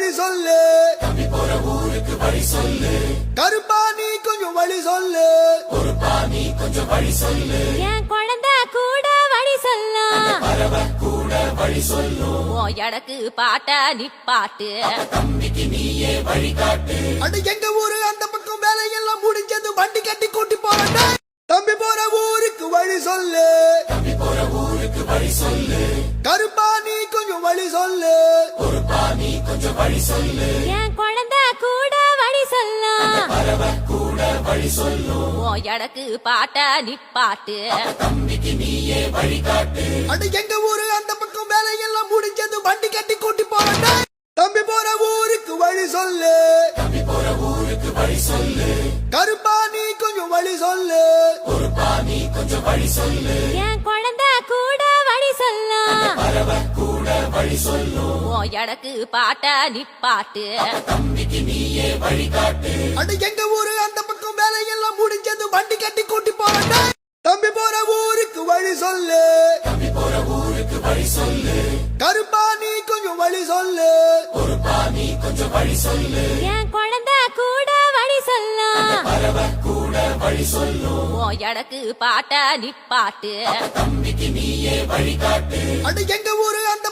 வழி சொல்லு, தம்பி போற ஊருக்கு வழி சொல்லு, கருப்பா நீ கொஞ்சம் வழி சொல்லு, பொறுப்பா நீ கொஞ்சம் வழி சொல்லு, என் குழந்தை கூட வழி சொல்லும், பறவை கூட வழி சொல்லும், ஓ எடக்கு பாட்ட நிப்பாட்டு, தம்பிக்கு நீயே வழிகாட்டு. அட எங்க ஊரு அந்த பக்கம் வேலையெல்லாம் முடிஞ்சது, வண்டி கட்டி கூட்டி போறேன். தம்பி போற ஊருக்கு வழி சொல்லு, தம்பி போற ஊருக்கு வழி சொல்லு, கருப்பா நீ கொஞ்சம் வழி சொல்லு, பொறுப்பா நீ கொஞ்சம் வழி சொல்லு, என் குழந்தை கூட வழி சொல்லும், பறவை கூட வழி சொல்லும், ஓ எடக்கு பாட்ட நிப்பாட்டு, தம்பிக்கு நீயே வழிகாட்டு. அட எங்க ஊரு அந்த பக்கம் வேலையெல்லாம் முடிஞ்சது, வண்டி கட்டி கூட்டி போறேன். தம்பி போற ஊருக்கு வழி சொல்லு, தம்பி போற ஊருக்கு வழி சொல்லு, கருப்பா நீ கொஞ்சம் வழி சொல்லு, பொறுப்பா நீ கொஞ்சம் வழி சொல்லு, என் குழந்தை கூட வழி சொல்லும், பறவை கூட வழி சொல்லும், ஓ எடக்கு பாட்ட நிப்பாட்டு, தம்பிக்கு நீயே வழிகாட்டு. அட எங்க ஊரு அந்த பக்கம் வேலையெல்லாம் முடிஞ்சது, வண்டி கட்டி கூட்டி போறேன். தம்பி போற ஊருக்கு வழி சொல்லு, தம்பி போற ஊருக்கு வழி சொல்லு, கருப்பா நீ கொஞ்சம் வழி சொல்லு, பொறுப்பா நீ கொஞ்சம் வழி சொல்லு, என் குழந்தை கூட வழி சொல்லும், பறவை கூட வழி சொல்லும், ஓ எடக்கு பாட்ட நிப்பாட்டு, தம்பிக்கு நீயே வழிகாட்டு. அட எங்க ஊரு அந்த